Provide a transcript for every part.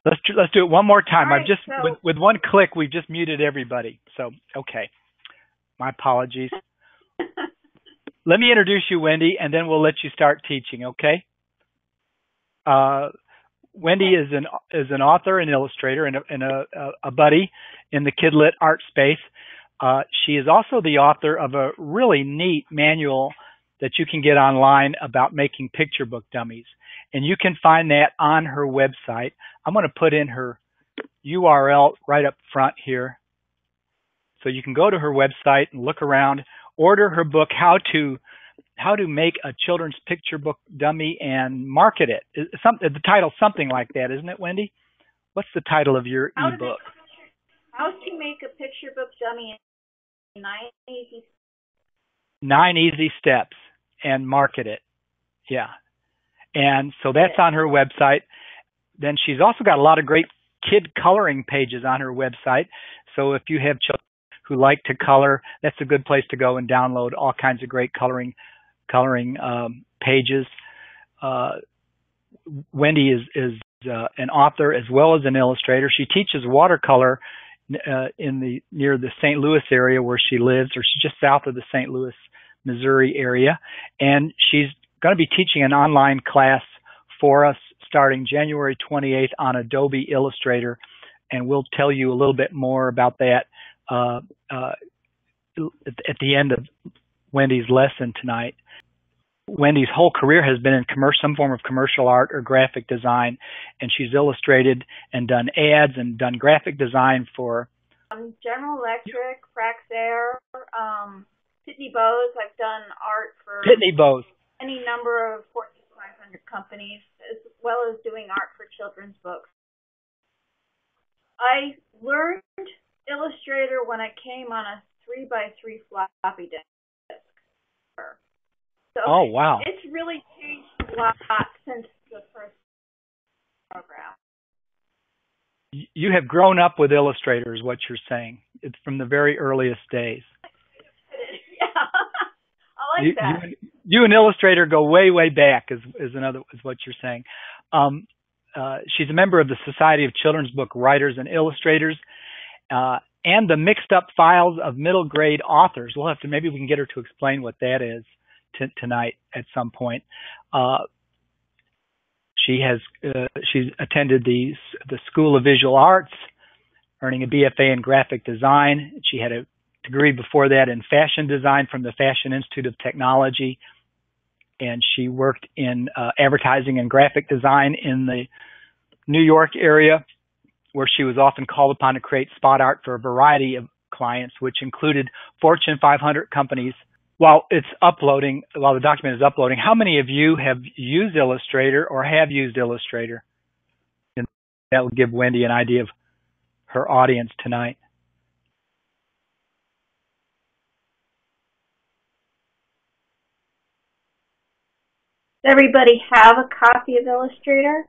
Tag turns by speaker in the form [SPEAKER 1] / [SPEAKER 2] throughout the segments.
[SPEAKER 1] Let's do it one more
[SPEAKER 2] All
[SPEAKER 1] time. I've
[SPEAKER 2] right,
[SPEAKER 1] just
[SPEAKER 2] so
[SPEAKER 1] with one click we've just muted everybody. So okay, my apologies. Let me introduce you, Wendy, and then we'll let you start teaching. Okay. Uh, Wendy
[SPEAKER 2] okay.
[SPEAKER 1] is an author and illustrator and a buddy in the kidlit art space. She is also the author of a really neat manual that you can get online about making picture book dummies. And you can find that on her website. I'm going to put in her URL right up front here. So you can go to her website and look around, order her book, How to Make a Children's Picture Book Dummy and Market It. The title's something like that, isn't it, Wendy? What's the title of your ebook?
[SPEAKER 2] How to make a picture book dummy in
[SPEAKER 1] 9 easy steps and market it. Yeah. And so that's on her website. Then she's also got a lot of great kid coloring pages on her website. So if you have children who like to color, that's a good place to go and download all kinds of great coloring pages. Wendy is an author as well as an illustrator. She teaches watercolor near the St. Louis area where she lives, or she's just south of the St. Louis, Missouri area. And she's going to be teaching an online class for us starting January 28th on Adobe Illustrator. And we'll tell you a little bit more about that at the end of Wendy's lesson tonight. Wendy's whole career has been in some form of commercial art or graphic design, and she's illustrated and done ads and done graphic design for
[SPEAKER 2] General Electric, Praxair, Pitney Bowes. I've done art for
[SPEAKER 1] Pitney Bowes,
[SPEAKER 2] any number of Fortune 500 companies, as well as doing art for children's books. I learned Illustrator when I came on a 3x3 floppy disk. So
[SPEAKER 1] oh, wow.
[SPEAKER 2] It's really changed a lot since the first program.
[SPEAKER 1] You have grown up with Illustrator is what you're saying. It's from the very earliest days.
[SPEAKER 2] Yeah, I like that.
[SPEAKER 1] You and Illustrator go way, way back is what you're saying. She's a member of the Society of Children's Book Writers and Illustrators, and the Mixed Up Files of Middle Grade Authors. Maybe we can get her to explain what that is tonight at some point. She's attended the School of Visual Arts, earning a BFA in graphic design. She had a degree before that in fashion design from the Fashion Institute of Technology, and she worked in advertising and graphic design in the New York area, where she was often called upon to create spot art for a variety of clients, which included Fortune 500 companies. While the document is uploading, how many of you have used Illustrator or have used Illustrator? And that will give Wendy an idea of her audience tonight.
[SPEAKER 2] Does everybody have a copy of Illustrator?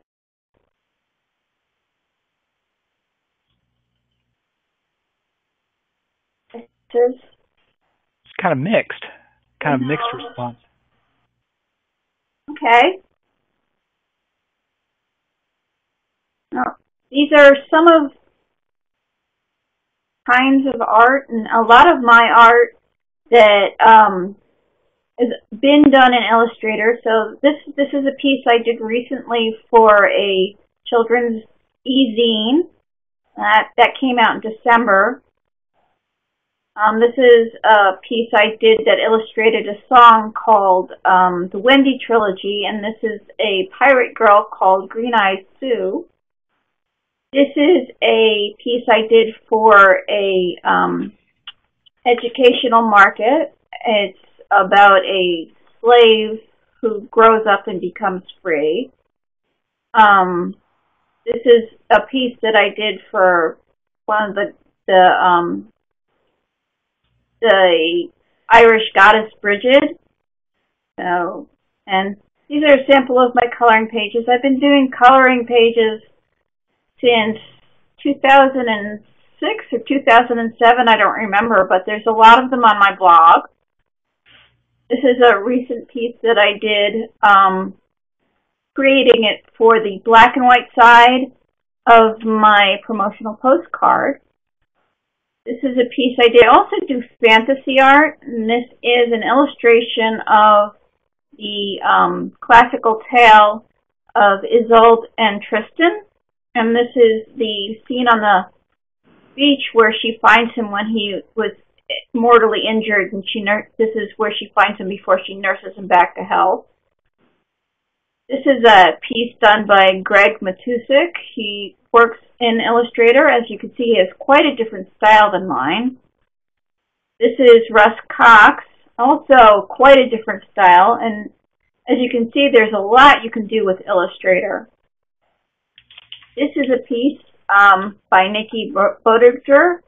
[SPEAKER 1] It's kind of mixed. Mixed response.
[SPEAKER 2] Okay. Now, these are some of kinds of art, and a lot of my art that has been done in Illustrator. So this is a piece I did recently for a children's e-zine that came out in December. This is a piece I did that illustrated a song called the Wendy Trilogy, and this is a pirate girl called Green Eyed Sue. This is a piece I did for a educational market. It's about a slave who grows up and becomes free. This is a piece that I did for one of the Irish goddess Bridget. So, and these are a sample of my coloring pages. I've been doing coloring pages since 2006 or 2007, I don't remember, but there's a lot of them on my blog. This is a recent piece that I did, creating it for the black and white side. of my promotional postcard. This is a piece I did. I also do fantasy art, and this is an illustration of the classical tale of Isolde and Tristan. And this is the scene on the beach where she finds him when he was mortally injured, and this is where she finds him before she nurses him back to health. This is a piece done by Greg Matusik. He works in Illustrator. As you can see, he has quite a different style than mine. This is Russ Cox, also quite a different style, and as you can see, there's a lot you can do with Illustrator. This is a piece by Nikki Boderger.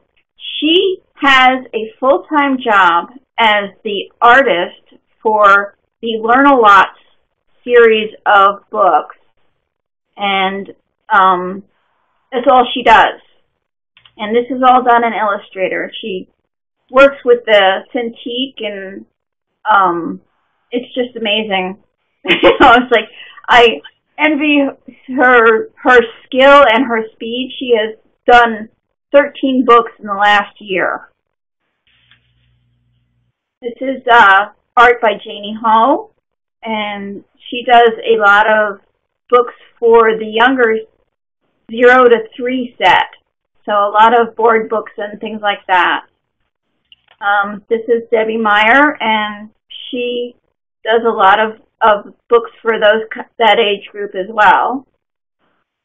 [SPEAKER 2] She has a full-time job as the artist for the Learn a Lot series of books, and that's all she does. And this is all done in Illustrator. She works with the Cintiq, and it's just amazing. It's like I envy her skill and her speed. She has done 13 books in the last year. This is art by Janie Ho, and she does a lot of books for the younger 0 to 3 set, so a lot of board books and things like that. This is Debbie Meyer, and she does a lot of books for that age group as well.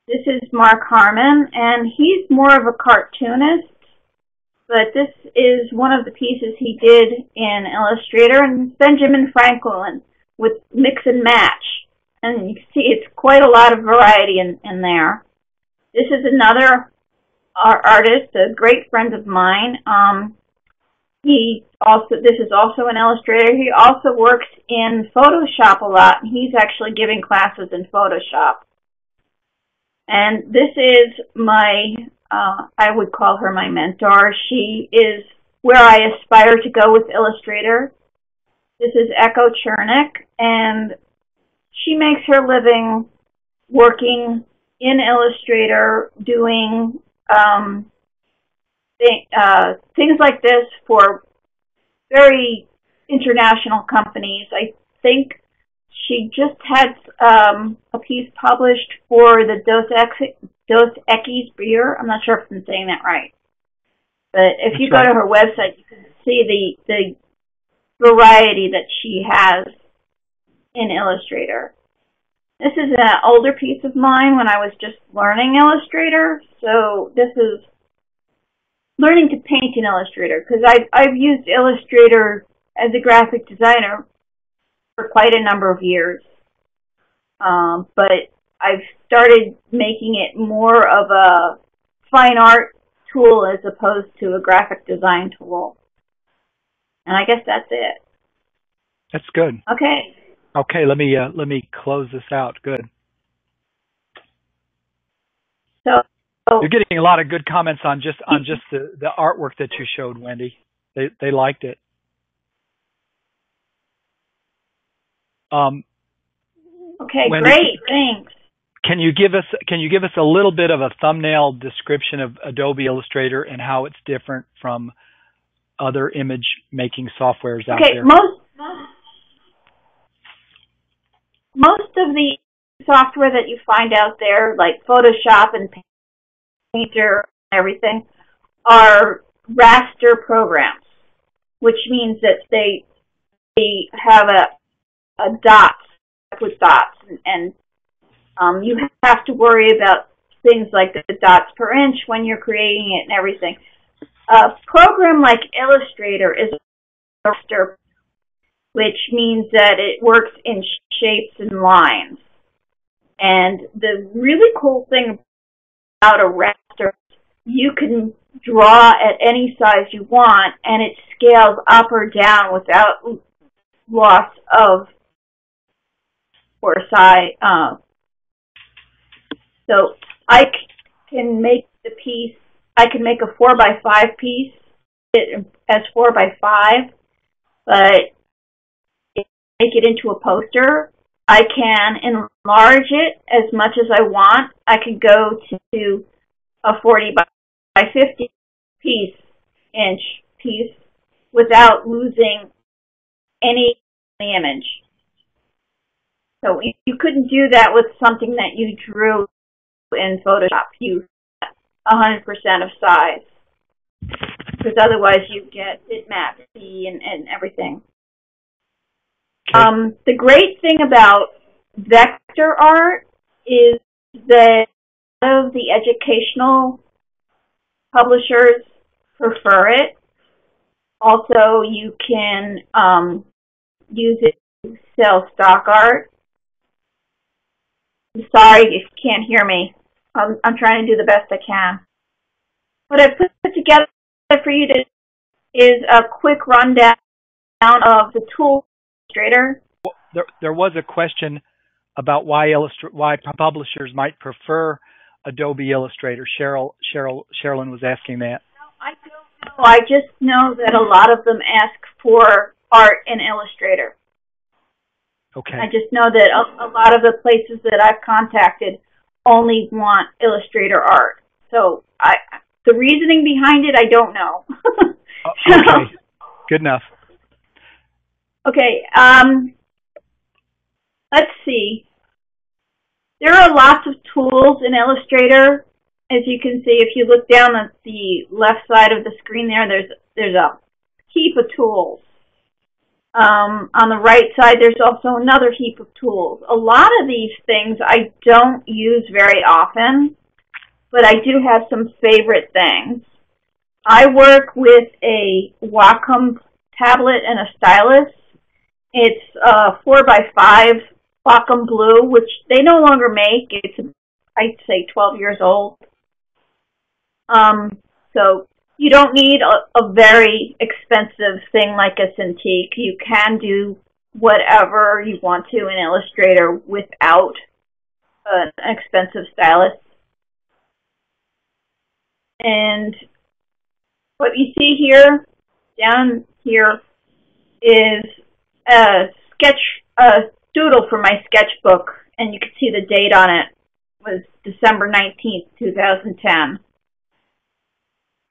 [SPEAKER 2] This is Mark Harmon, and he's more of a cartoonist, but this is one of the pieces he did in Illustrator, and Benjamin Franklin with Mix and Match. And you can see it's quite a lot of variety in there. This is another artist, a great friend of mine. This is also an Illustrator. He also works in Photoshop a lot. He's actually giving classes in Photoshop. And this is I would call her my mentor. She is where I aspire to go with Illustrator. This is Echo Chernick, and she makes her living working in Illustrator doing things like this for very international companies. I think she just had a piece published for the Dos Equis beer. I'm not sure if I'm saying that right. But if you go to her website, you can see the variety that she has in Illustrator. This is an older piece of mine when I was just learning Illustrator. So this is learning to paint in Illustrator, because I've used Illustrator as a graphic designer for quite a number of years. But I've started making it more of a fine art tool as opposed to a graphic design tool. And I guess that's it.
[SPEAKER 1] That's good.
[SPEAKER 2] Okay.
[SPEAKER 1] Okay, let me close this out. Good.
[SPEAKER 2] So
[SPEAKER 1] you're getting a lot of good comments on just the artwork that you showed, Wendy. They liked it.
[SPEAKER 2] Okay,
[SPEAKER 1] Wendy,
[SPEAKER 2] great. Thanks.
[SPEAKER 1] Can you give us a little bit of a thumbnail description of Adobe Illustrator and how it's different from other image making softwares out there?
[SPEAKER 2] Okay, most of the software that you find out there, like Photoshop and Painter and everything, are raster programs, which means that they have a dots with dots, and you have to worry about things like the dots per inch when you're creating it and everything. A program like Illustrator is a raster, which means that it works in shapes and lines. And the really cool thing about a raster, you can draw at any size you want, and it scales up or down without loss of or size. So I can make the piece. I can make a 4x5 piece as 4x5, but make it into a poster. I can enlarge it as much as I want. I could go to a 40 by 50 inch piece without losing any image. So you couldn't do that with something that you drew in Photoshop. You 100% of size, because otherwise you get bitmapy and everything.
[SPEAKER 1] Okay.
[SPEAKER 2] The great thing about vector art is that a lot of the educational publishers prefer it. Also, you can use it to sell stock art. I'm sorry if you can't hear me. I'm trying to do the best I can. What I put together for you is a quick rundown of the tool Illustrator.
[SPEAKER 1] There was a question about why publishers might prefer Adobe Illustrator. Sherilyn was asking that.
[SPEAKER 2] I don't know. I just know that a lot of them ask for art in Illustrator.
[SPEAKER 1] Okay.
[SPEAKER 2] I just know that a lot of the places that I've contacted only want Illustrator art. So the reasoning behind it, I don't know.
[SPEAKER 1] Okay. Good enough.
[SPEAKER 2] Okay. Let's see. There are lots of tools in Illustrator. As you can see, if you look down at the left side of the screen there's a heap of tools. On the right side, there's also another heap of tools. A lot of these things I don't use very often, but I do have some favorite things. I work with a Wacom tablet and a stylus. It's 4x5 Wacom Blue, which they no longer make. It's, I'd say, 12 years old. So you don't need a very expensive thing like a Cintiq. You can do whatever you want to in Illustrator without an expensive stylus. And what you see here, down here, is a doodle for my sketchbook, and you can see the date on it was December 19th, 2010.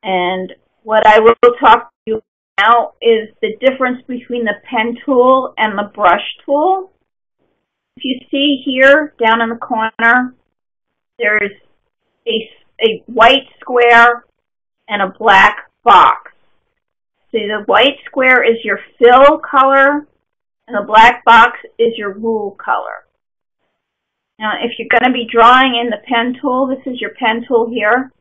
[SPEAKER 2] And what I will talk to you now is the difference between the pen tool and the brush tool. If you see here, down in the corner, there's a white square and a black box. See, the white square is your fill color, and the black box is your rule color. Now, if you're going to be drawing in the pen tool, this is your pen tool here.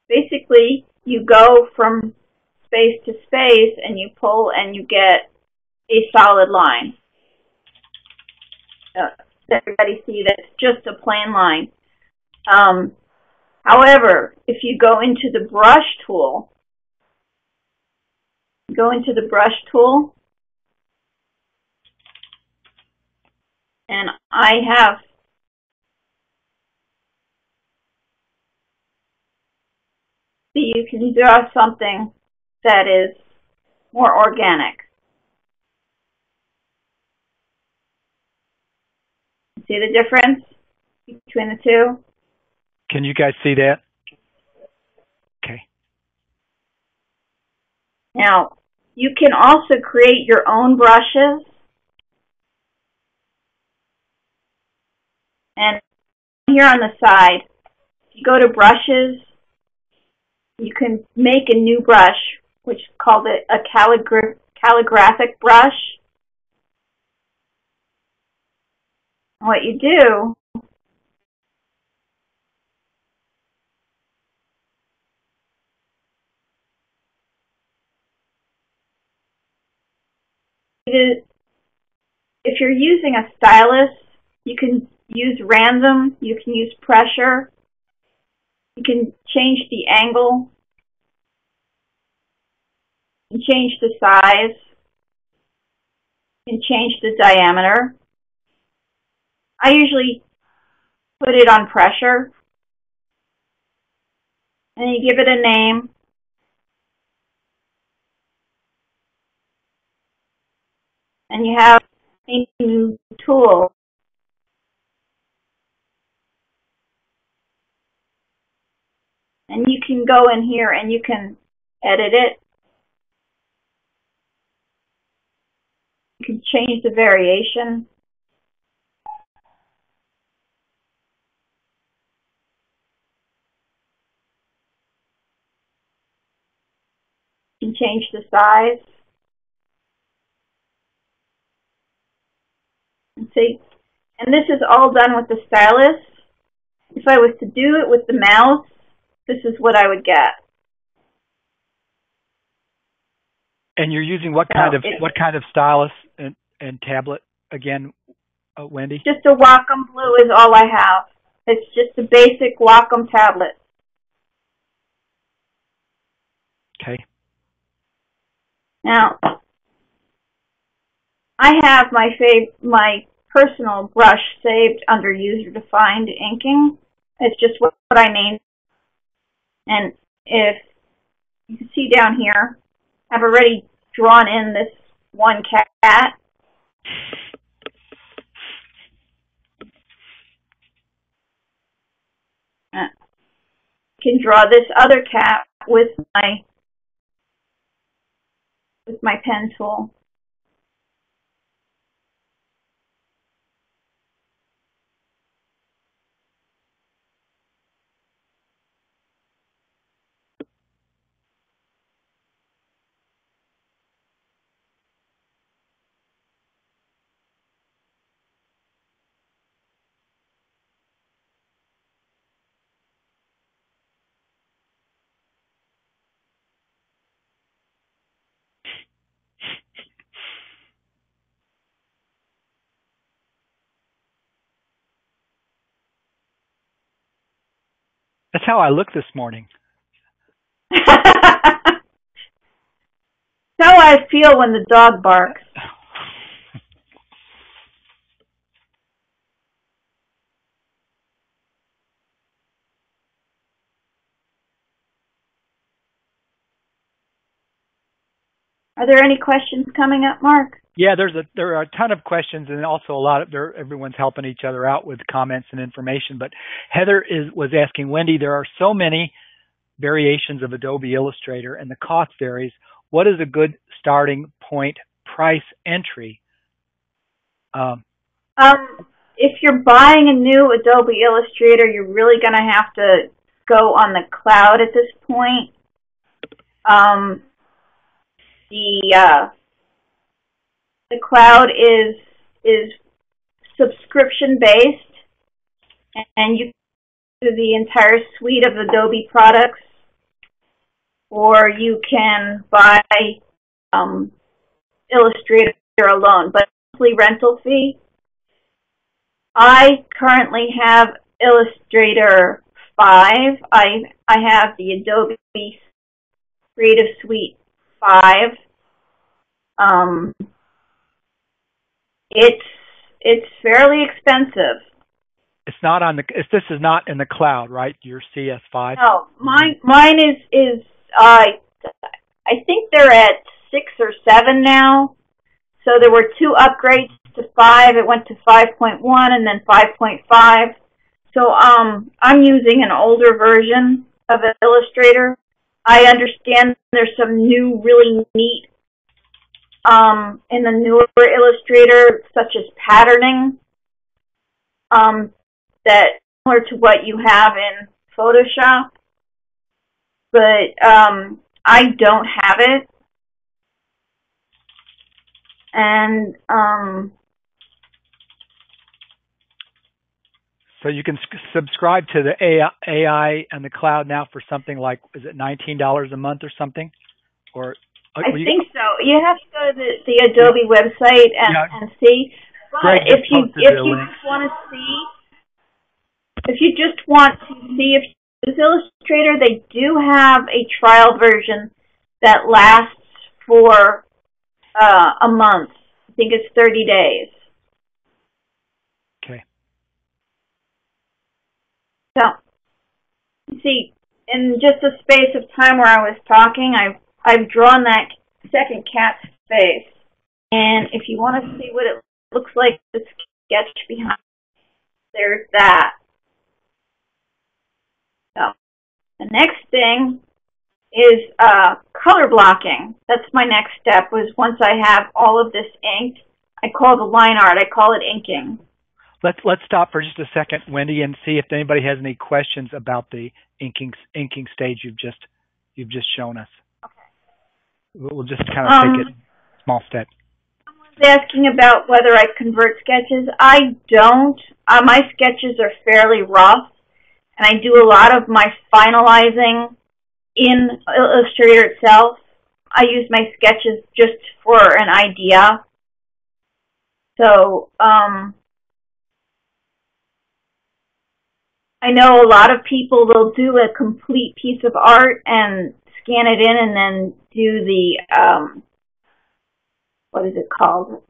[SPEAKER 2] Basically, you go from space to space, and you pull, and you get a solid line. Does everybody see that? It's just a plain line. However, if you go into the brush tool, and I have you can draw something that is more organic. See the difference between the two?
[SPEAKER 1] Can you guys see that? Okay.
[SPEAKER 2] Now, you can also create your own brushes. And here on the side, if you go to brushes, you can make a new brush, which is called a calligraphic brush. And what you do is, if you're using a stylus, you can use random, you can use pressure, you can change the angle, you can change the size, you can change the diameter. I usually put it on pressure, and you give it a name. And you have a new tool. And you can go in here and you can edit it. You can change the variation. You can change the size. And see, and this is all done with the stylus. If I was to do it with the mouse, this is what I would get.
[SPEAKER 1] And you're using what kind of stylus and tablet again, Wendy?
[SPEAKER 2] Just a Wacom Blue is all I have. It's just a basic Wacom tablet.
[SPEAKER 1] Okay.
[SPEAKER 2] Now, I have my personal brush saved under user-defined inking. It's just what I named. And if you can see down here, I've already drawn in this one cat. I can draw this other cat with my pen tool.
[SPEAKER 1] That's how I look this morning.
[SPEAKER 2] That's how I feel when the dog barks. Are there any questions coming up, Mark?
[SPEAKER 1] Yeah, there are a ton of questions, and also everyone's helping each other out with comments and information. But Heather was asking, Wendy, there are so many variations of Adobe Illustrator, and the cost varies. What is a good starting point price entry?
[SPEAKER 2] If you're buying a new Adobe Illustrator, you're really going to have to go on the cloud at this point. The cloud is subscription based, and you can do the entire suite of Adobe products, or you can buy Illustrator alone, but monthly rental fee. I currently have Illustrator 5. I have the Adobe Creative Suite 5. It's fairly expensive.
[SPEAKER 1] It's not on this is not in the cloud, right? Your CS5.
[SPEAKER 2] No, mine is I think they're at 6 or 7 now. So there were 2 upgrades to 5. It went to 5.1 and then 5.5. So I'm using an older version of Illustrator. I understand there's some new really neat in the newer Illustrator, such as patterning, that similar to what you have in Photoshop, but I don't have it, and
[SPEAKER 1] so you can subscribe to the AI and the cloud now for something like, is it $19 a month or something, or?
[SPEAKER 2] I think so. You have to go to the Adobe website and see. But if you just want to see, if you just want to see if you use Illustrator, they do have a trial version that lasts for a month. I think it's 30 days.
[SPEAKER 1] Okay.
[SPEAKER 2] So, you see, in just a space of time where I was talking, I've drawn that second cat's face. And if you want to see what it looks like, the sketch behind, there's that. So, and next thing is color blocking. That's my next step, was once I have all of this inked, I call the line art, I call it inking.
[SPEAKER 1] Let's stop for just a second, Wendy, and see if anybody has any questions about the inking stage you've just shown us.
[SPEAKER 2] Okay.
[SPEAKER 1] We'll just kind of take it small step.
[SPEAKER 2] Someone's asking about whether I convert sketches. I don't. My sketches are fairly rough, and I do a lot of my finalizing in Illustrator itself. I use my sketches just for an idea. So, I know a lot of people will do a complete piece of art and scan it in and then do the, what is it called?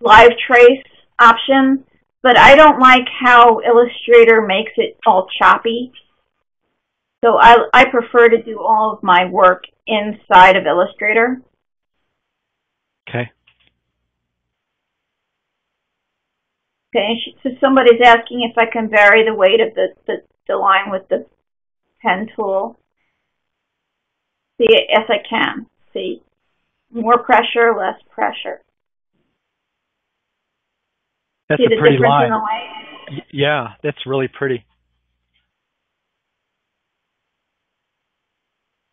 [SPEAKER 2] Live trace option. But I don't like how Illustrator makes it all choppy. So I prefer to do all of my work inside of Illustrator.
[SPEAKER 1] Okay.
[SPEAKER 2] Okay, so somebody's asking if I can vary the weight of the line with the pen tool. See, yes, I can. See, more pressure, less pressure.
[SPEAKER 1] That's
[SPEAKER 2] See
[SPEAKER 1] a
[SPEAKER 2] the
[SPEAKER 1] pretty
[SPEAKER 2] difference
[SPEAKER 1] line.
[SPEAKER 2] in the weight?
[SPEAKER 1] Yeah, that's really pretty.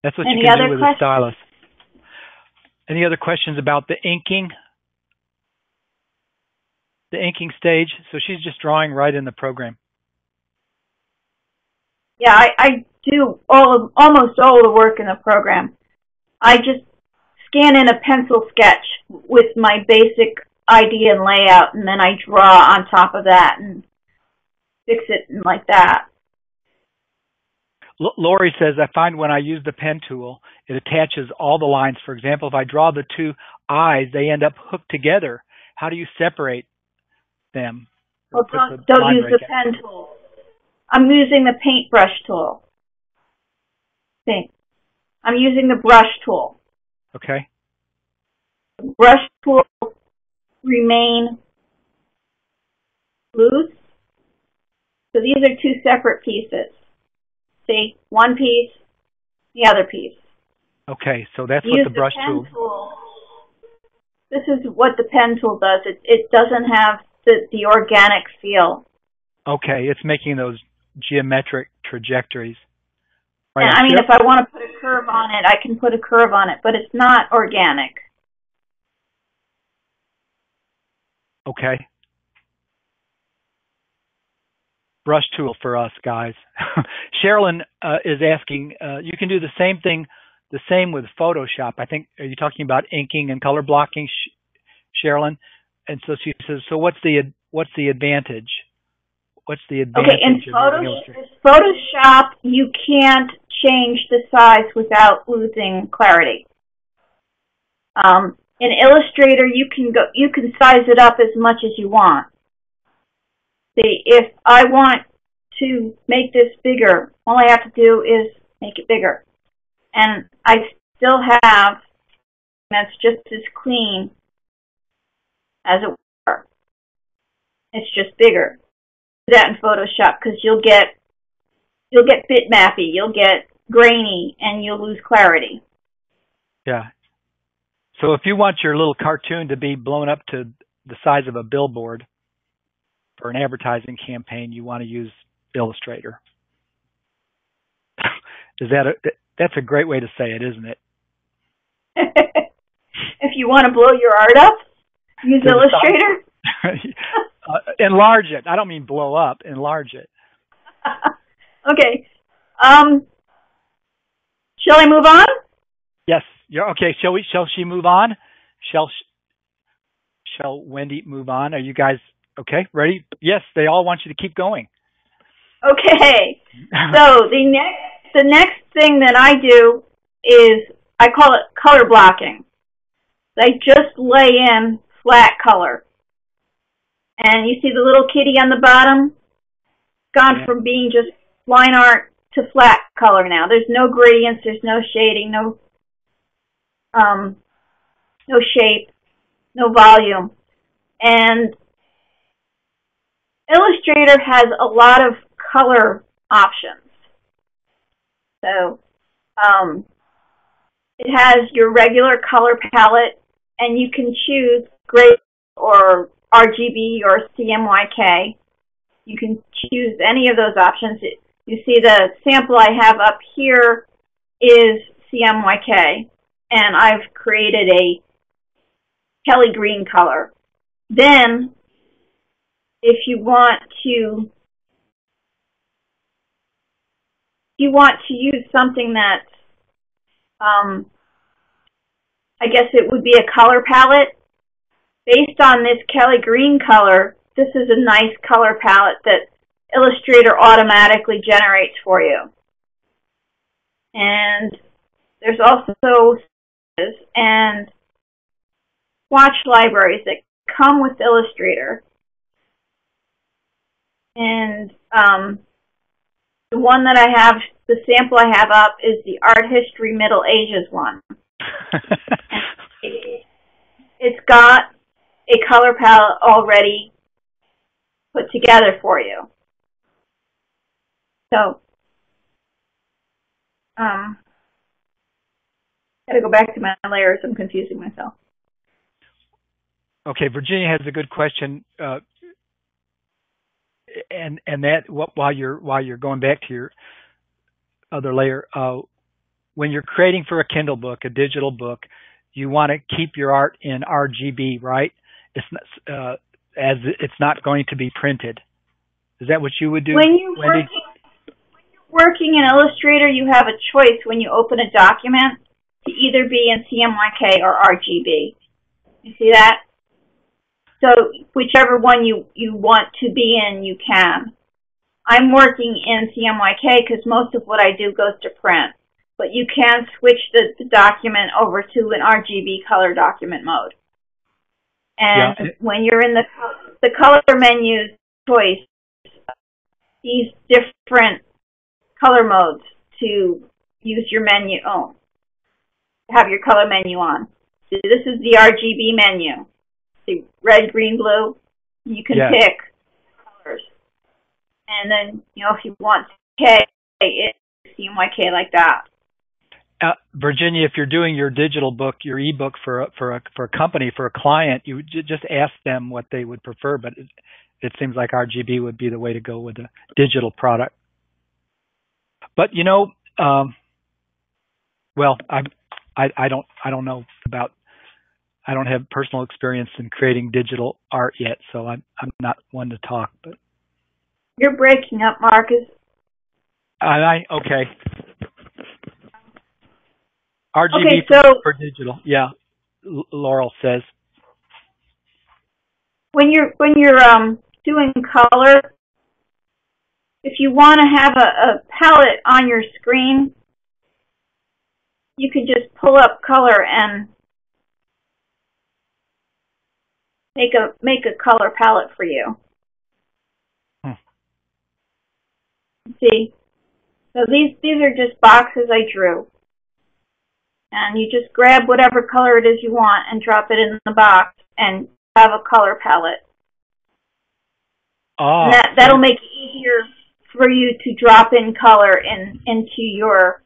[SPEAKER 1] That's what you can do with a stylus. Any other questions about the inking? The inking stage. So she's just drawing right in the program.
[SPEAKER 2] Yeah, I do almost all the work in the program. I just scan in a pencil sketch with my basic idea and layout, and then I draw on top of that and fix it like that.
[SPEAKER 1] Lori says, I find when I use the pen tool, it attaches all the lines. For example, if I draw the two eyes, they end up hooked together. How do you separate them?
[SPEAKER 2] Well, don't use the pen tool. I'm using the paintbrush tool. See, I'm using the brush tool.
[SPEAKER 1] Okay.
[SPEAKER 2] The brush tool remain loose. So these are two separate pieces. See, one piece, the other piece.
[SPEAKER 1] Okay, so that's what the brush
[SPEAKER 2] tool. This is what the pen tool does. It doesn't have the organic feel.
[SPEAKER 1] Okay, it's making those geometric trajectories. Right.
[SPEAKER 2] And I mean, if I want to put a curve on it, I can put a curve on it, but it's not organic.
[SPEAKER 1] Okay. Brush tool for us, guys. Sherilyn is asking, you can do the same thing, the same with Photoshop. I think, are you talking about inking and color blocking, Sherilyn? And so she says, so what's the advantage? What's the advantage
[SPEAKER 2] of using Photoshop, you can't change the size without losing clarity. In Illustrator, you can size it up as much as you want. See, if I want to make this bigger, all I have to do is make it bigger. And I still have that's just as clean as it were. It's just bigger. Do that in Photoshop because you'll get bitmappy, you'll get grainy, and you'll lose clarity.
[SPEAKER 1] Yeah. So if you want your little cartoon to be blown up to the size of a billboard for an advertising campaign, you want to use Illustrator. That's a great way to say it, isn't it?
[SPEAKER 2] If you want to blow your art up, use Illustrator.
[SPEAKER 1] Enlarge it. I don't mean blow up. Enlarge it.
[SPEAKER 2] Okay. Shall I move on?
[SPEAKER 1] Yes. Yeah. Okay. Shall she move on? Shall Wendy move on? Are you guys okay? Ready? Yes. They all want you to keep going.
[SPEAKER 2] Okay. So the next thing that I do is I call it color blocking. I just lay in flat color. And you see the little kitty on the bottom? Gone from being just line art to flat color now. There's no gradients, there's no shading, no shape, no volume. And Illustrator has a lot of color options. So it has your regular color palette, and you can choose gray or RGB or CMYK. You can choose any of those options. You see the sample I have up here is CMYK, and I've created a Kelly green color. Then, if you want to use something that's, I guess it would be a color palette. Based on this Kelly green color, this is a nice color palette that Illustrator automatically generates for you. And there's also and swatch libraries that come with Illustrator. And the one that I have, the sample I have up, is the Art History Middle Ages one. It's got a color palette already put together for you. So, gotta go back to my layers. I'm confusing myself.
[SPEAKER 1] Okay, Virginia has a good question, and that while you're going back to your other layer, when you're creating for a Kindle book, a digital book, you want to keep your art in RGB, right? It's not, as it's not going to be printed. Is that what you would do, Wendy?
[SPEAKER 2] Working in Illustrator, you have a choice when you open a document to either be in CMYK or RGB. You see that? So whichever one you want to be in, you can. I'm working in CMYK because most of what I do goes to print. But you can switch the document over to an RGB color document mode. And when you're in the color menu choice, these different color modes to use your menu, have your color menu on. So this is the RGB menu. See, red, green, blue. You can pick colors. And then, if you want K, it's CMYK like that.
[SPEAKER 1] Virginia, if you're doing your digital book, your ebook for a company, for a client, you would just ask them what they would prefer. But it seems like RGB would be the way to go with a digital product. But well, I don't know about. I don't have personal experience in creating digital art yet, so I'm not one to talk. But
[SPEAKER 2] you're breaking up, Marcus.
[SPEAKER 1] Okay. RGB for digital, yeah. Laurel says.
[SPEAKER 2] When you're doing color, if you want to have a palette on your screen, you can just pull up color and make a color palette for you. See, so these are just boxes I drew. And you just grab whatever color it is you want and drop it in the box and have a color palette.
[SPEAKER 1] Oh.
[SPEAKER 2] And that'll make it easier for you to drop in color into your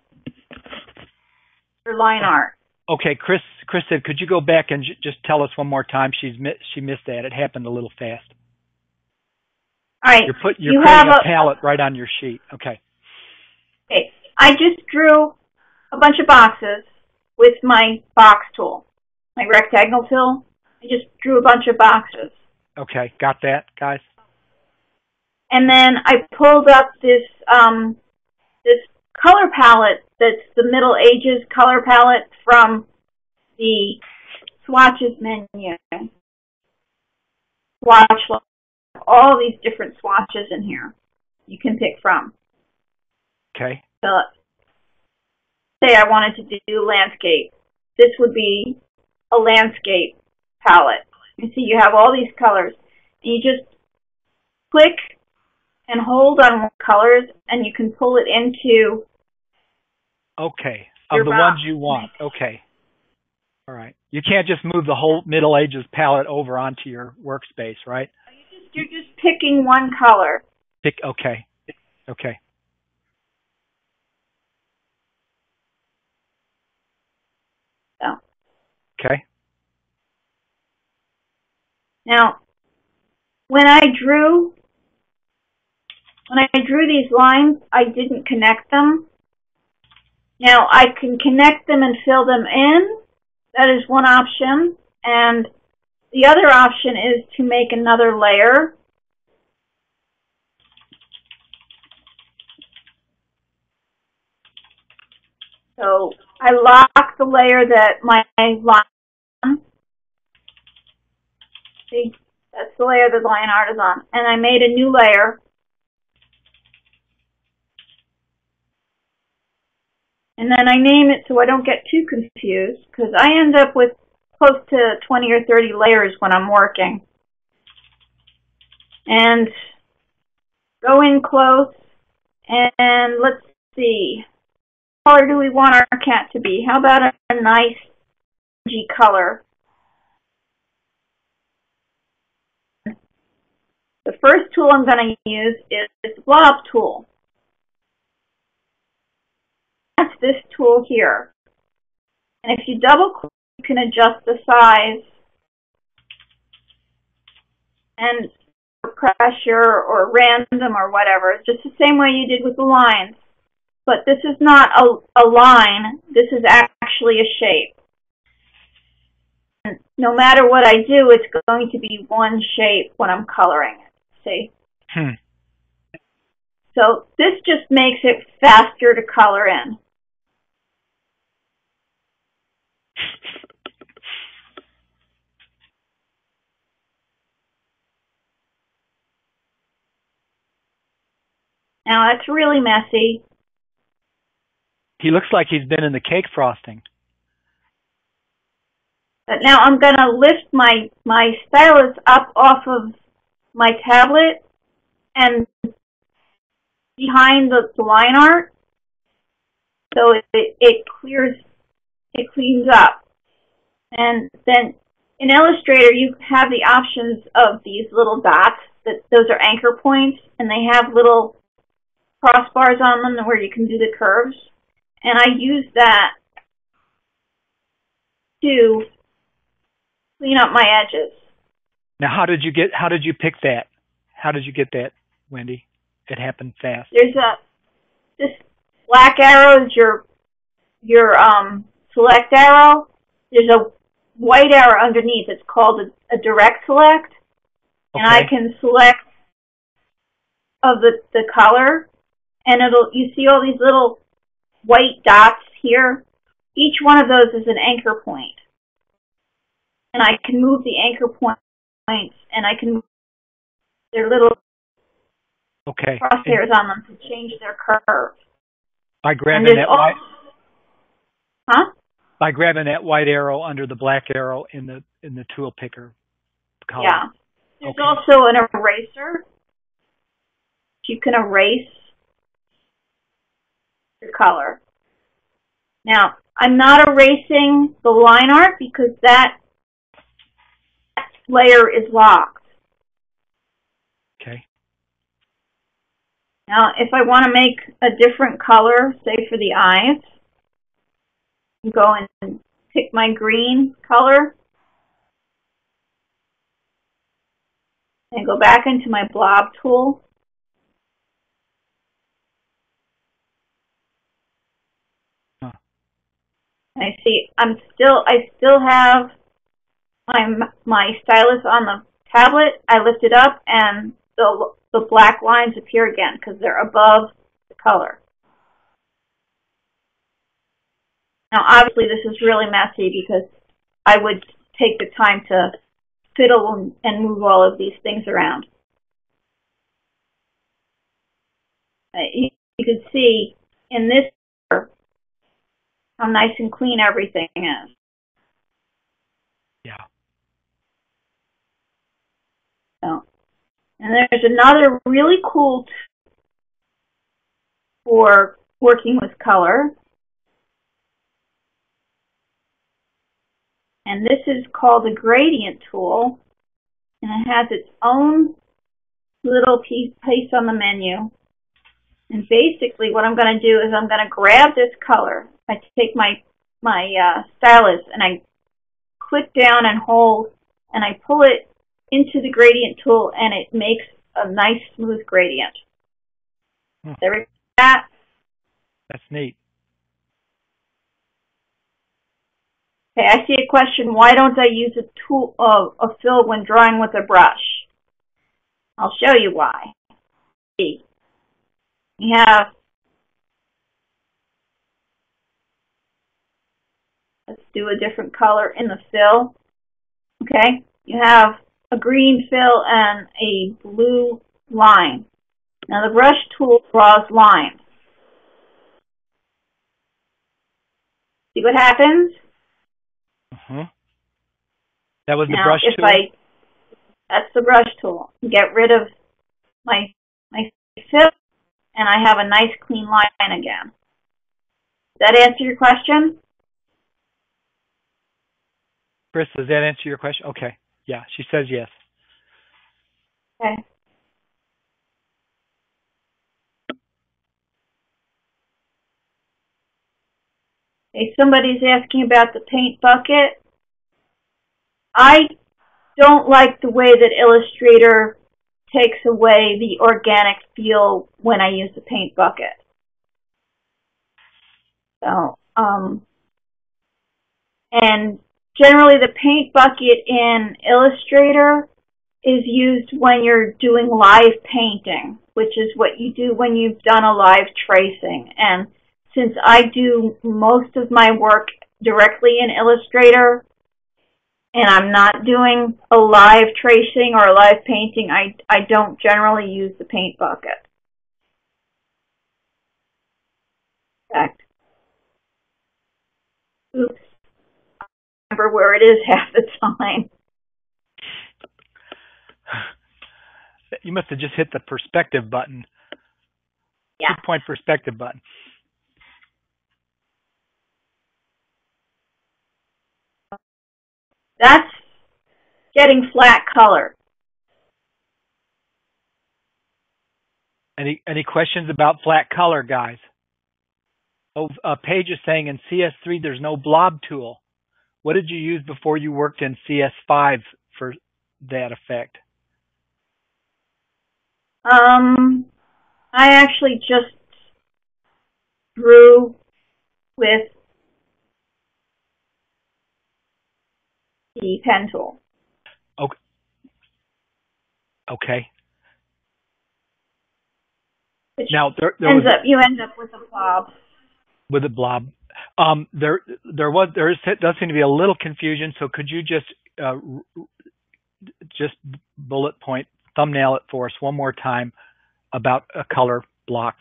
[SPEAKER 2] line art.
[SPEAKER 1] Okay, Chris said, could you go back and just tell us one more time? She missed that. It happened a little fast.
[SPEAKER 2] All right.
[SPEAKER 1] You're creating a palette right on your sheet. Okay.
[SPEAKER 2] Okay. I just drew a bunch of boxes with my box tool, my rectangle tool. I just drew a bunch of boxes.
[SPEAKER 1] Okay, got that, guys.
[SPEAKER 2] And then I pulled up this color palette that's the Middle Ages color palette from the swatches menu. Swatch, all these different swatches in here you can pick from.
[SPEAKER 1] Okay.
[SPEAKER 2] So, say I wanted to do landscape. This would be a landscape palette. You see you have all these colors. And you just click and hold on one colors and you can pull it into
[SPEAKER 1] Okay. Of the ones you want. Okay. All right. You can't just move the whole Middle Ages palette over onto your workspace, right?
[SPEAKER 2] You're just picking one color.
[SPEAKER 1] Okay. Okay.
[SPEAKER 2] So
[SPEAKER 1] Okay.
[SPEAKER 2] now, when I drew these lines, I didn't connect them. Now I can connect them and fill them in. That is one option. And the other option is to make another layer. So I lock the layer that my line, see, that's the layer the line art is on. And I made a new layer. And then I name it so I don't get too confused, because I end up with close to 20 or 30 layers when I'm working. And go in close, and let's see, what color do we want our cat to be? How about a nice orangey color? The first tool I'm going to use is the blob tool. That's this tool here. And if you double click, you can adjust the size and pressure or random or whatever. It's just the same way you did with the lines. But this is not a line. This is actually a shape. And no matter what I do, it's going to be one shape when I'm coloring it. See? So this just makes it faster to color in. Now that's really messy.
[SPEAKER 1] He looks like he's been in the cake frosting.
[SPEAKER 2] But now I'm going to lift my stylus up off of my tablet and behind the line art, so it cleans up. And then in Illustrator, you have the options of these little dots. Those are anchor points, and they have little crossbars on them where you can do the curves. And I use that to clean up my edges.
[SPEAKER 1] Now, how did you pick that? How did you get that, Wendy? It happened fast.
[SPEAKER 2] There's this black arrow is your select arrow. There's a white arrow underneath. It's called a direct select.
[SPEAKER 1] Okay.
[SPEAKER 2] And I can select of the color, and you see all these little white dots here. Each one of those is an anchor point. And I can move the anchor points, and I can move their little crosshairs on them to change their curve.
[SPEAKER 1] By grabbing by grabbing that white arrow under the black arrow in the tool picker color.
[SPEAKER 2] Yeah. There's also an eraser. You can erase your color. Now, I'm not erasing the line art because that layer is locked.
[SPEAKER 1] Okay.
[SPEAKER 2] Now, if I want to make a different color, say for the eyes, I go and pick my green color and go back into my blob tool.
[SPEAKER 1] Huh.
[SPEAKER 2] And I see I still have my stylus on the tablet. I lift it up, and the black lines appear again because they're above the color. Now, obviously, this is really messy because I would take the time to fiddle and move all of these things around. You can see in this color how nice and clean everything is.
[SPEAKER 1] Yeah.
[SPEAKER 2] So, and there's another really cool tool for working with color. And this is called the gradient tool. And it has its own little piece on the menu. And basically what I'm going to do is I'm going to grab this color. I take my stylus and I click down and hold, and I pull it into the gradient tool, and it makes a nice smooth gradient. There we go.
[SPEAKER 1] That's neat.
[SPEAKER 2] Okay, I see a question. Why don't I use a fill when drawing with a brush? I'll show you why. You have, let's do a different color in the fill. Okay, you have a green fill and a blue line. Now the brush tool draws lines. See what happens?
[SPEAKER 1] That was the brush tool?
[SPEAKER 2] That's the brush tool. Get rid of my fill, and I have a nice clean line again. Does that answer your question?
[SPEAKER 1] Chris, does that answer your question? Okay. Yeah, she says yes.
[SPEAKER 2] Okay. Okay, somebody's asking about the paint bucket. I don't like the way that Illustrator takes away the organic feel when I use the paint bucket. So, and generally the paint bucket in Illustrator is used when you're doing live painting, which is what you do when you've done a live tracing. And since I do most of my work directly in Illustrator, and I'm not doing a live tracing or a live painting, I don't generally use the paint bucket. In fact, oops, I remember where it is half the time.
[SPEAKER 1] You must have just hit the perspective button.
[SPEAKER 2] Yeah.
[SPEAKER 1] 2-point perspective button.
[SPEAKER 2] That's getting flat color.
[SPEAKER 1] Any questions about flat color, guys? Oh, Paige is saying in CS3 there's no blob tool. What did you use before you worked in CS5 for that effect?
[SPEAKER 2] I actually just drew with the pen tool.
[SPEAKER 1] Okay. Okay.
[SPEAKER 2] Which
[SPEAKER 1] now
[SPEAKER 2] you end up with a blob.
[SPEAKER 1] With a blob. There does seem to be a little confusion. So could you just bullet point, thumbnail it for us one more time about a color block?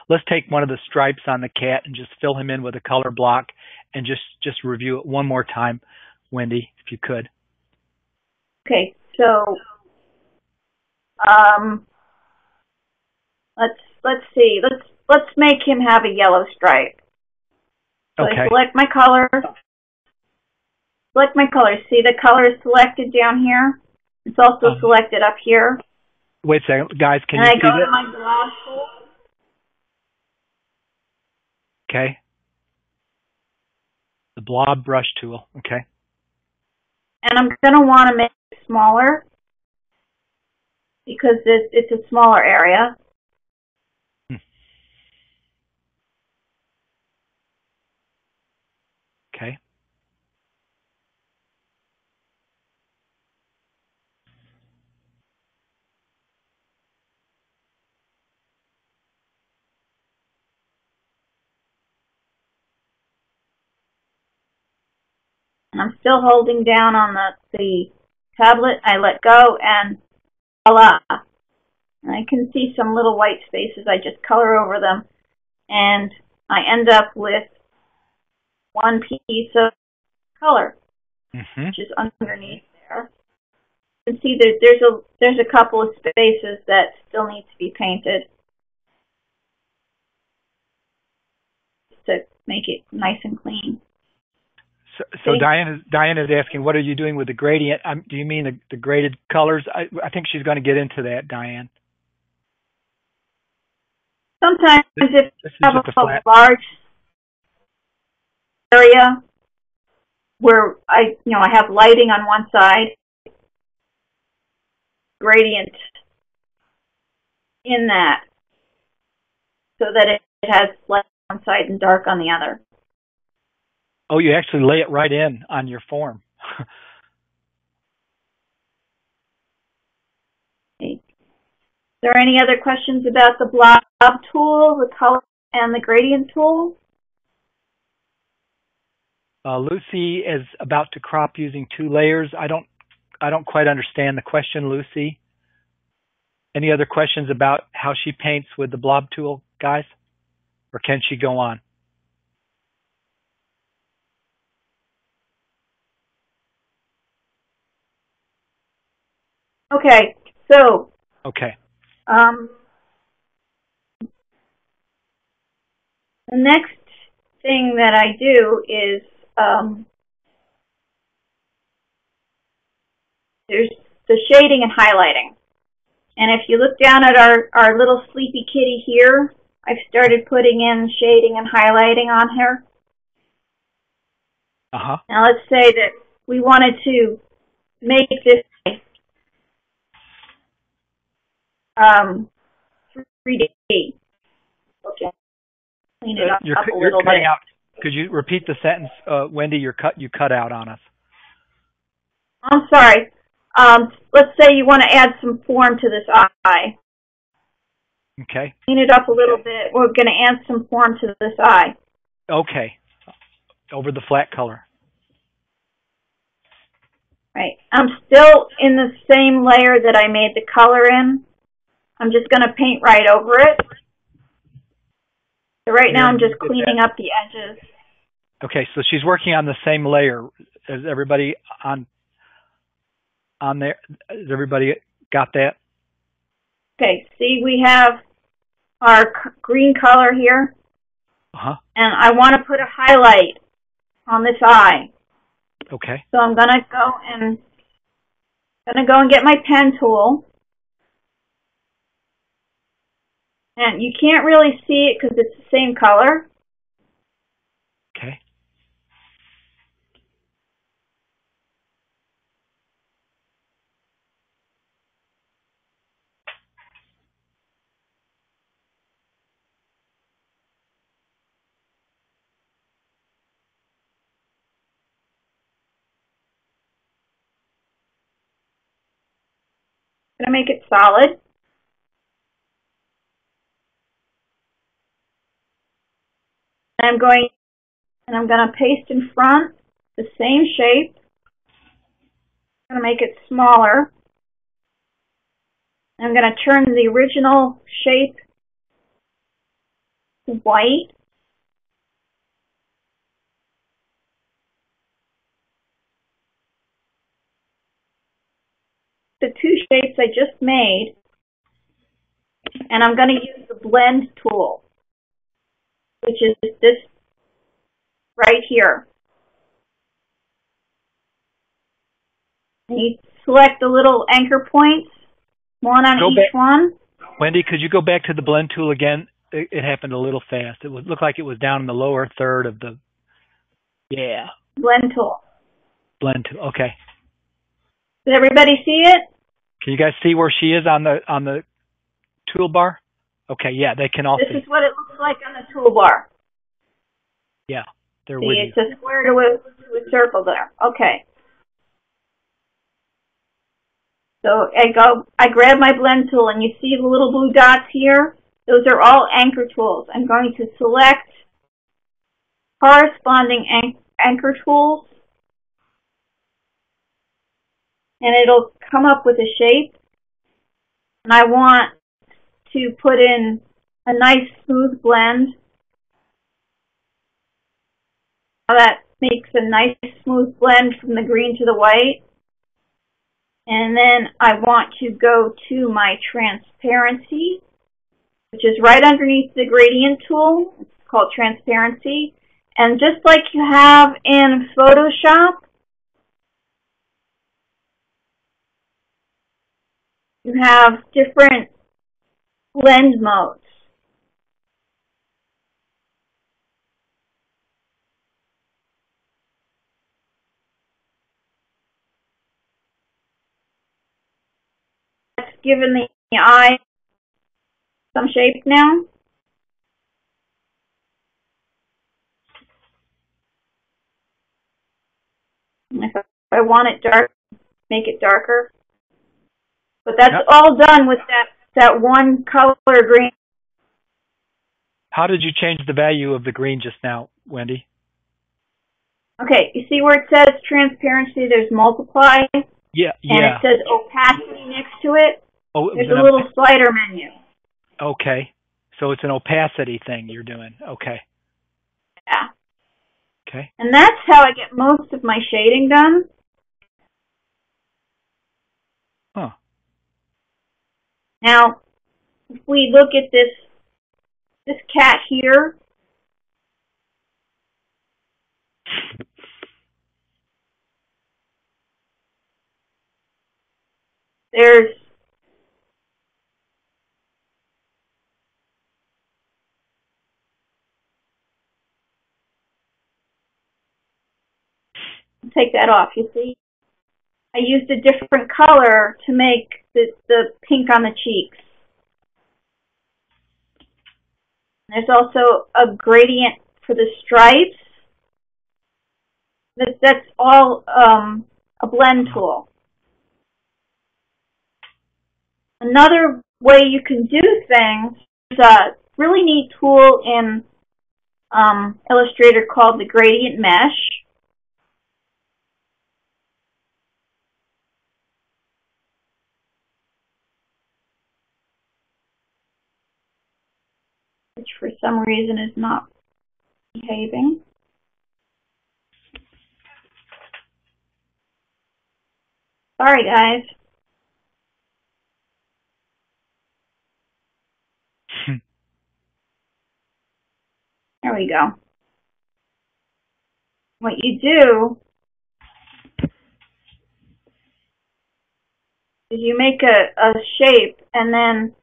[SPEAKER 1] Let's take one of the stripes on the cat and just fill him in with a color block, and just review it one more time, Wendy, if you could.
[SPEAKER 2] Okay, so let's see. Let's make him have a yellow stripe. So
[SPEAKER 1] okay.
[SPEAKER 2] I select my color. Select my color. See the color is selected down here. It's also selected up here.
[SPEAKER 1] Wait a second, guys. Can
[SPEAKER 2] and
[SPEAKER 1] you
[SPEAKER 2] I
[SPEAKER 1] see
[SPEAKER 2] go
[SPEAKER 1] that?
[SPEAKER 2] to my blob tool.
[SPEAKER 1] Okay. The blob brush tool. Okay.
[SPEAKER 2] And I'm going to want to make it smaller because it's a smaller area.
[SPEAKER 1] Okay.
[SPEAKER 2] And I'm still holding down on the tablet. I let go, and voila. And I can see some little white spaces. I just color over them, and I end up with one piece of color, which is underneath there. You can see that there's a couple of spaces that still need to be painted to make it nice and clean.
[SPEAKER 1] So Diane is asking, what are you doing with the gradient? Do you mean the graded colors? I think she's going to get into that, Diane.
[SPEAKER 2] sometimes if
[SPEAKER 1] This
[SPEAKER 2] you
[SPEAKER 1] is
[SPEAKER 2] have
[SPEAKER 1] just a
[SPEAKER 2] a
[SPEAKER 1] flat.
[SPEAKER 2] large area where I have lighting on one side, gradient in that, so that it has light on one side and dark on the other.
[SPEAKER 1] Oh, you actually lay it right in on your form.
[SPEAKER 2] Okay. Is there any other questions about the blob tool, the color, and the gradient tool?
[SPEAKER 1] Lucy is about to crop using 2 layers. I don't quite understand the question, Lucy. Any other questions about how she paints with the blob tool, guys? Or can she go on?
[SPEAKER 2] Okay, so
[SPEAKER 1] Okay.
[SPEAKER 2] the next thing that I do is there's the shading and highlighting. And if you look down at our little sleepy kitty here, I've started putting in shading and highlighting on her.
[SPEAKER 1] Uh-huh.
[SPEAKER 2] Now let's say that we wanted to make this 3D. Okay. Clean it up a little bit.
[SPEAKER 1] Out. Could you repeat the sentence, Wendy? You cut out on us.
[SPEAKER 2] I'm sorry. Let's say you want to add some form to this eye.
[SPEAKER 1] Okay.
[SPEAKER 2] Clean it up a little bit. We're going to add some form to this eye.
[SPEAKER 1] Okay. Over the flat color.
[SPEAKER 2] Right. I'm still in the same layer that I made the color in. I'm just going to paint right over it. So right now I'm just cleaning up the edges.
[SPEAKER 1] Okay, so she's working on the same layer. Is everybody on there? Has everybody got that?
[SPEAKER 2] Okay, see we have our green color here.
[SPEAKER 1] Uh-huh.
[SPEAKER 2] And I want to put a highlight on this eye.
[SPEAKER 1] Okay.
[SPEAKER 2] So I'm going to go and get my pen tool. And you can't really see it because it's the same color.
[SPEAKER 1] Okay.
[SPEAKER 2] I'm going to make it solid. I'm going to paste in front the same shape. I'm going to make it smaller. I'm going to turn the original shape to white. The 2 shapes I just made, and I'm going to use the blend tool, which is this right here. And you select the little anchor points, one on each one.
[SPEAKER 1] Wendy, could you go back to the blend tool again? It happened a little fast. It looked like it was down in the lower third of the... Yeah.
[SPEAKER 2] Blend tool.
[SPEAKER 1] Blend tool, okay.
[SPEAKER 2] Does everybody see it?
[SPEAKER 1] Can you guys see where she is on the toolbar? Okay, yeah, they can all see.
[SPEAKER 2] This is what it looks like on the toolbar.
[SPEAKER 1] Yeah, they're
[SPEAKER 2] see,
[SPEAKER 1] with
[SPEAKER 2] it's
[SPEAKER 1] you.
[SPEAKER 2] a square to a circle there. Okay. So I grab my blend tool, and you see the little blue dots here? Those are all anchor tools. I'm going to select corresponding anchor tools, and it'll come up with a shape. And I want to put in a nice smooth blend. That makes a nice smooth blend from the green to the white. And then I want to go to my transparency, which is right underneath the gradient tool. It's called transparency. And just like you have in Photoshop, you have different blend modes. given the eye some shape now. And if I want it dark, make it darker. But that's all done with that one color green.
[SPEAKER 1] How did you change the value of the green just now, Wendy?
[SPEAKER 2] Okay, you see where it says transparency, there's multiply?
[SPEAKER 1] Yeah.
[SPEAKER 2] And it says opacity next to it.
[SPEAKER 1] Oh,
[SPEAKER 2] there's a little slider menu.
[SPEAKER 1] Okay. So it's an opacity thing you're doing. Okay.
[SPEAKER 2] Yeah.
[SPEAKER 1] Okay.
[SPEAKER 2] And that's how I get most of my shading done.
[SPEAKER 1] Huh.
[SPEAKER 2] Now, if we look at this cat here, there's take that off, you see? I used a different color to make the pink on the cheeks. There's also a gradient for the stripes. That's all a blend tool. Another way you can do things is a really neat tool in Illustrator called the gradient mesh. Which for some reason is not behaving. Sorry, guys. There we go. What you do is you make a shape, and then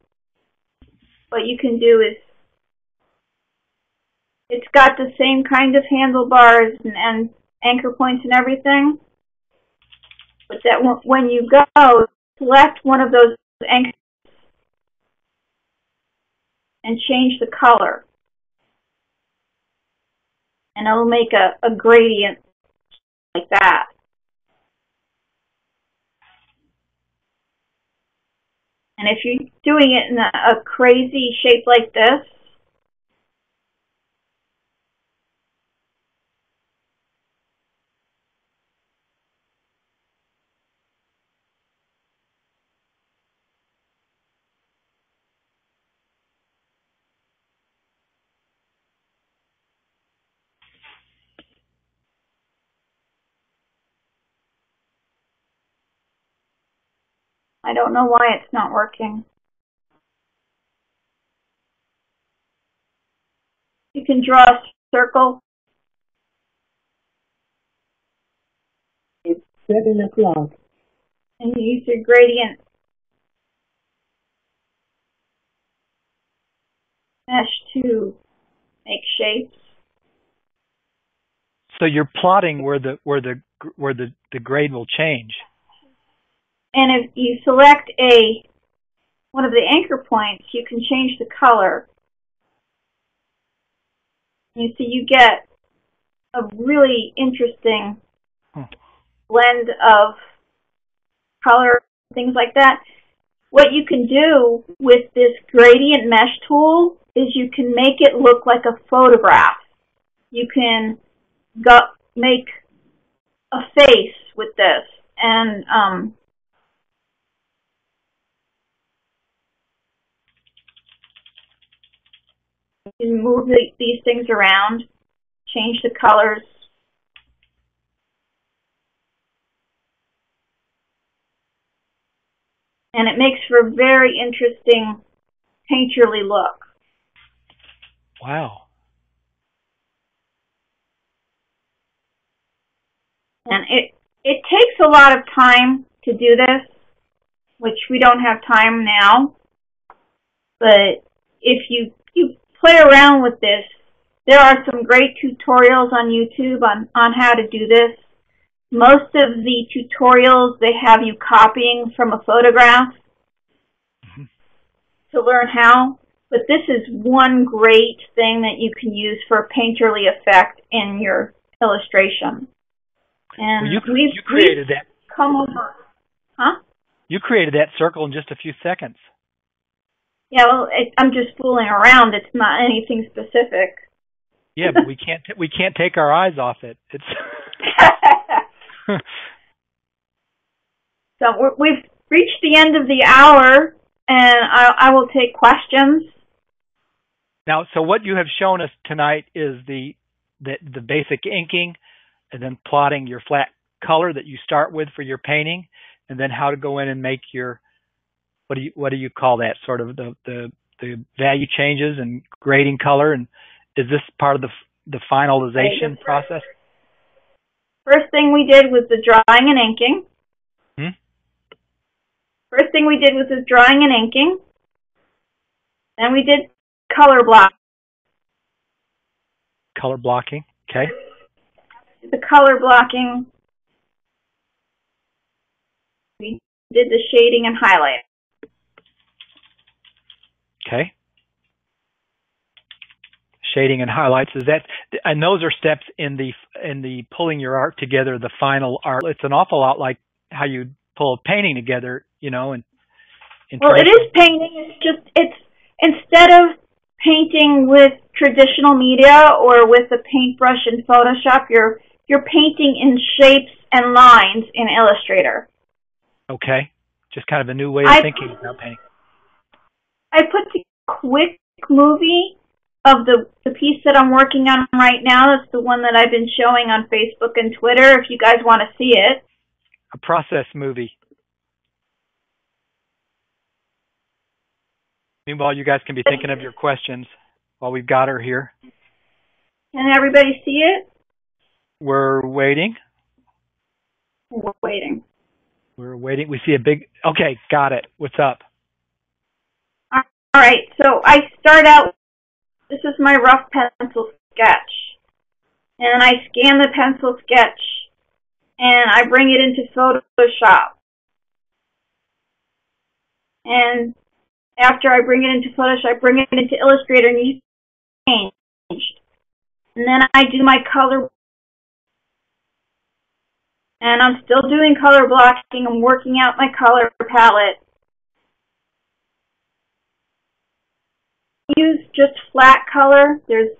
[SPEAKER 2] what you can do is it's got the same kind of handlebars and anchor points and everything, but that when you go, select one of those anchors and change the color. And it'll make a gradient like that. And if you're doing it in a crazy shape like this, I don't know why it's not working. You can draw a circle.
[SPEAKER 3] It's 7 o'clock.
[SPEAKER 2] And you use your gradient mesh to make shapes.
[SPEAKER 1] So you're plotting where the grade will change.
[SPEAKER 2] And if you select one of the anchor points, you can change the color. You see, you get a really interesting blend of color, things like that. What you can do with this gradient mesh tool is you can make it look like a photograph. You can make a face with this, and you can move these things around, change the colors. And it makes for a very interesting painterly look.
[SPEAKER 1] Wow.
[SPEAKER 2] And it takes a lot of time to do this, which we don't have time now. But if you play around with this, there are some great tutorials on YouTube on how to do this. Most of the tutorials, they have you copying from a photograph. to learn how, but this is one great thing that you can use for a painterly effect in your illustration. And
[SPEAKER 1] well, you created that.
[SPEAKER 2] Come over. Huh?
[SPEAKER 1] You created that circle in just a few seconds.
[SPEAKER 2] Yeah, well, I'm just fooling around. It's not anything specific.
[SPEAKER 1] Yeah, but we can't take our eyes off it. It's
[SPEAKER 2] So we've reached the end of the hour, and I will take questions.
[SPEAKER 1] Now, so what you have shown us tonight is the basic inking, and then plotting your flat color that you start with for your painting, and then how to go in and make your what do you call that, sort of the value changes and grading color. And is this part of the finalization process?
[SPEAKER 2] First thing we did was the drawing and inking. First thing we did was the drawing and inking. Then we did color block.
[SPEAKER 1] Color blocking, okay.
[SPEAKER 2] The color blocking. We did the shading and highlight.
[SPEAKER 1] Okay. Shading and highlights, is that, and those are steps in the pulling your art together, the final art. It's an awful lot like how you pull a painting together, you know. And
[SPEAKER 2] well, it is painting. It's instead of painting with traditional media or with a paintbrush in Photoshop, you're painting in shapes and lines in Illustrator.
[SPEAKER 1] Okay, just kind of a new way of thinking about painting.
[SPEAKER 2] I put the quick movie of the piece that I'm working on right now. That's the one that I've been showing on Facebook and Twitter, if you guys want to see it.
[SPEAKER 1] A process movie. Meanwhile, you guys can be thinking of your questions while we've got her here.
[SPEAKER 2] Can everybody see it?
[SPEAKER 1] We're waiting.
[SPEAKER 2] We're waiting.
[SPEAKER 1] We're waiting. We see a big... Okay, got it. What's up?
[SPEAKER 2] All right, so I start out, this is my rough pencil sketch. And I scan the pencil sketch, and I bring it into Photoshop. And after I bring it into Photoshop, I bring it into Illustrator, and you change. And then I do my color. And I'm still doing color blocking. I'm working out my color palette. Use just flat color. There's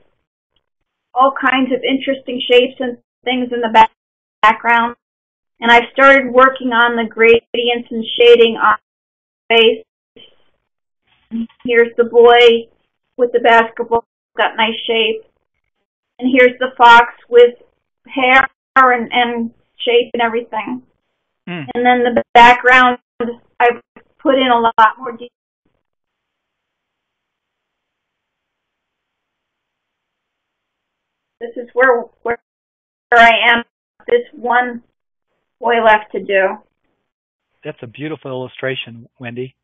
[SPEAKER 2] all kinds of interesting shapes and things in the background. And I've started working on the gradients and shading on the face. Here's the boy with the basketball, got nice shape. And here's the fox with hair and shape and everything. And then the background, I've put in a lot more detail. This is where I am. This one boy left to do. That's
[SPEAKER 1] a beautiful illustration, Wendy.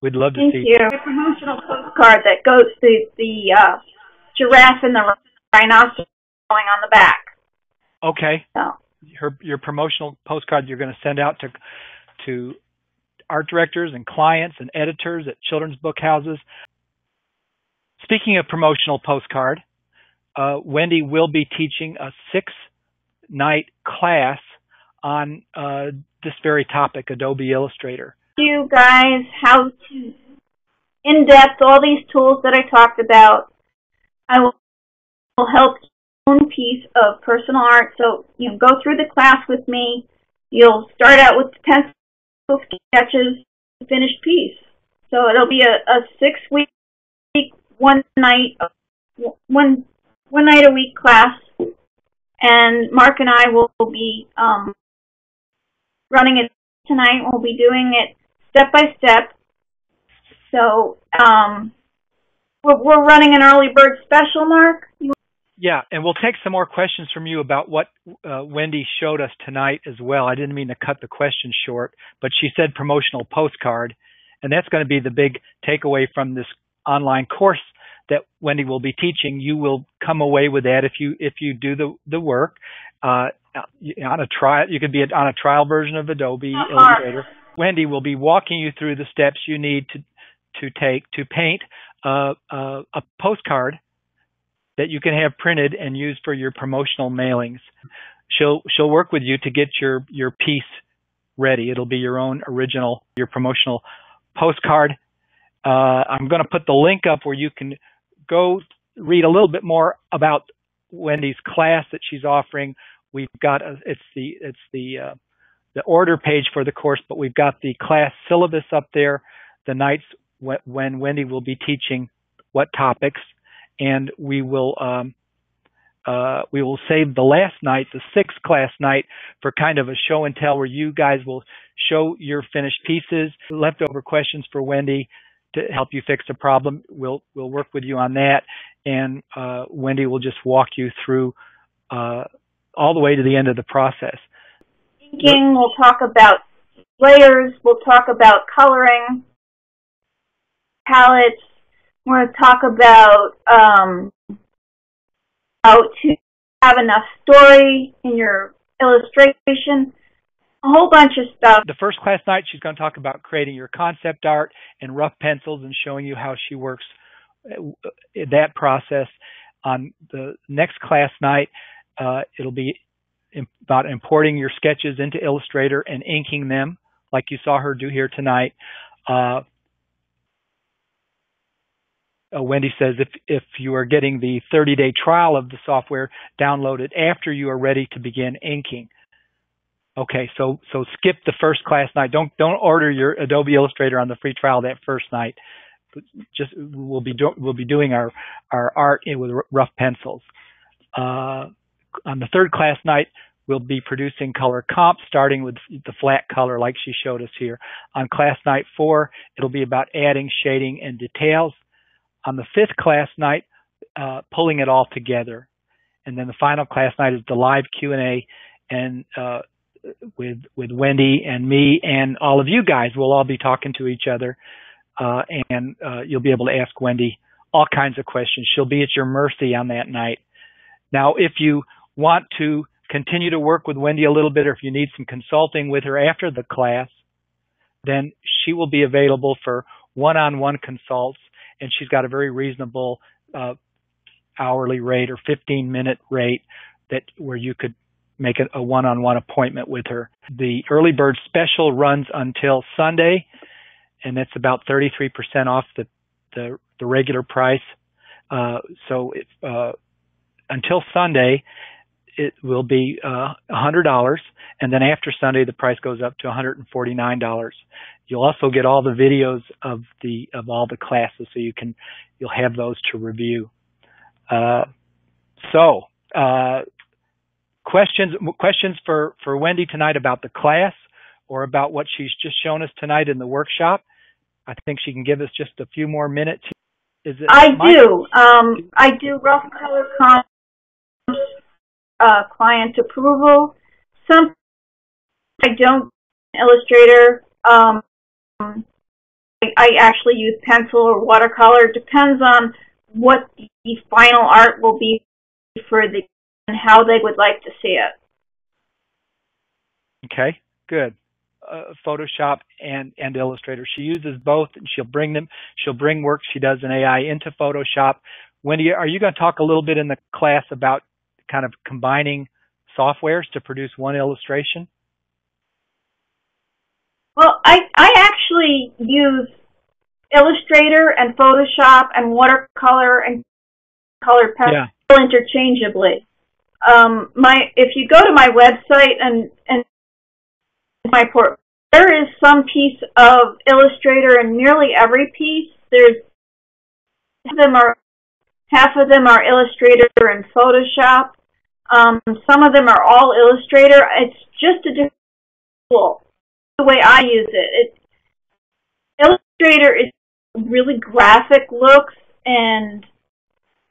[SPEAKER 1] We'd love to see.
[SPEAKER 2] Thank you. A promotional postcard that goes to the giraffe and the rhinoceros going on the back.
[SPEAKER 1] Okay.
[SPEAKER 2] So.
[SPEAKER 1] Your promotional postcard you're going to send out to art directors and clients and editors at children's book houses. Speaking of promotional postcard, Wendy will be teaching a 6-night class on this very topic, Adobe Illustrator. You
[SPEAKER 2] guys how to in-depth all these tools that I talked about. I will help you own piece of personal art. So you go through the class with me. You'll start out with the pencil sketches, the finished piece. So it'll be a 6-week, one night a week class, and Mark and I will be running it tonight. We'll be doing it step by step. So we're running an early bird special, Mark.
[SPEAKER 1] Yeah, and we'll take some more questions from you about what Wendy showed us tonight as well. I didn't mean to cut the question short, but she said promotional postcard, and that's going to be the big takeaway from this online course that Wendy will be teaching. You will come away with that if you do the work on a trial. You could be on a trial version of Adobe Illustrator. Wendy will be walking you through the steps you need to paint a postcard that you can have printed and use for your promotional mailings. She'll work with you to get your piece ready. It'll be your own original, your promotional postcard. I'm going to put the link up where you can go read a little bit more about Wendy's class that she's offering. We've got it's the order page for the course, but we've got the class syllabus up there, the nights when Wendy will be teaching what topics, and we will save the last night, the 6th class night, for kind of a show and tell where you guys will show your finished pieces, leftover questions for Wendy to help you fix a problem. We'll work with you on that, and Wendy will just walk you through all the way to the end of the process.
[SPEAKER 2] Inking, we'll talk about layers, we'll talk about coloring, palettes, we're going to talk about how to have enough story in your illustration, a whole bunch of stuff.
[SPEAKER 1] The first class night, she's going to talk about creating your concept art and rough pencils and showing you how she works that process. On the next class night, it'll be about importing your sketches into Illustrator and inking them, like you saw her do here tonight. Wendy says if you are getting the 30-day trial of the software, download it after you are ready to begin inking. Okay, so skip the first class night. Don't order your Adobe Illustrator on the free trial that first night. Just we'll be doing our art with rough pencils. On the 3rd class night, we'll be producing color comps, starting with the flat color like she showed us here. On class night 4, it'll be about adding shading and details. On the 5th class night, pulling it all together. And then the final class night is the live Q&A, and with Wendy and me and all of you guys. We'll all be talking to each other, and you'll be able to ask Wendy all kinds of questions. She'll be at your mercy on that night. Now, if you want to continue to work with Wendy a little bit, or if you need some consulting with her after the class, then she will be available for one-on-one consults, and she's got a very reasonable hourly rate or 15-minute rate where you could make it a one-on-one appointment with her. The early bird special runs until Sunday, and it's about 33% off the regular price. So until Sunday, it will be $100, and then after Sunday, the price goes up to $149. You'll also get all the videos of all the classes, so you'll have those to review. Questions for Wendy tonight about the class or about what she's just shown us tonight in the workshop? I think she can give us just a few more minutes.
[SPEAKER 2] I do rough color comps, client approval. Some I don't Illustrator. I actually use pencil or watercolor. Depends on what the final art will be for and how they would like to see it.
[SPEAKER 1] Okay, good. Photoshop and Illustrator. She uses both, and she'll bring work she does in AI into Photoshop. Wendy, are you going to talk a little bit in the class about kind of combining softwares to produce one illustration?
[SPEAKER 2] Well, I actually use Illustrator and Photoshop and watercolor and color pencil interchangeably. If you go to my website and my port, there is some piece of Illustrator in nearly every piece. Half of them are Illustrator and Photoshop. Some of them are all Illustrator. It's just a different tool. The way I use it. Illustrator is really graphic looks, and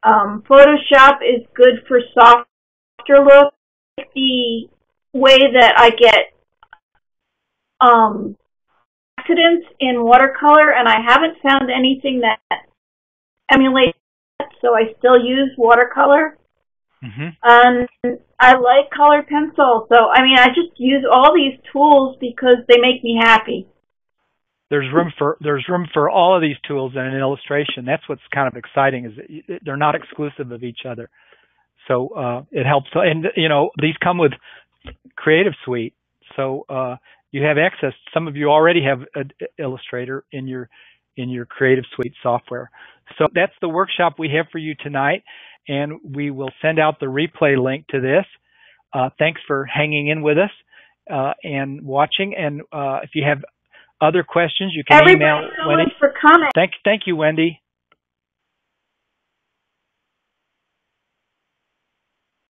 [SPEAKER 2] Photoshop is good for softer looks. The way that I get accidents in watercolor, and I haven't found anything that emulates that, so I still use watercolor. Mm-hmm. I like color pencil, so I just use all these tools because they make me happy.
[SPEAKER 1] there's room for all of these tools in an illustration. That's what's kind of exciting, is that they're not exclusive of each other. So it helps. And these come with Creative Suite, so you have access. Some of you already have Illustrator in your Creative Suite software. So that's the workshop we have for you tonight, and we will send out the replay link to this. Thanks for hanging in with us and watching. And if you have other questions, you can email Wendy.
[SPEAKER 2] For comment.
[SPEAKER 1] Thank you, Wendy.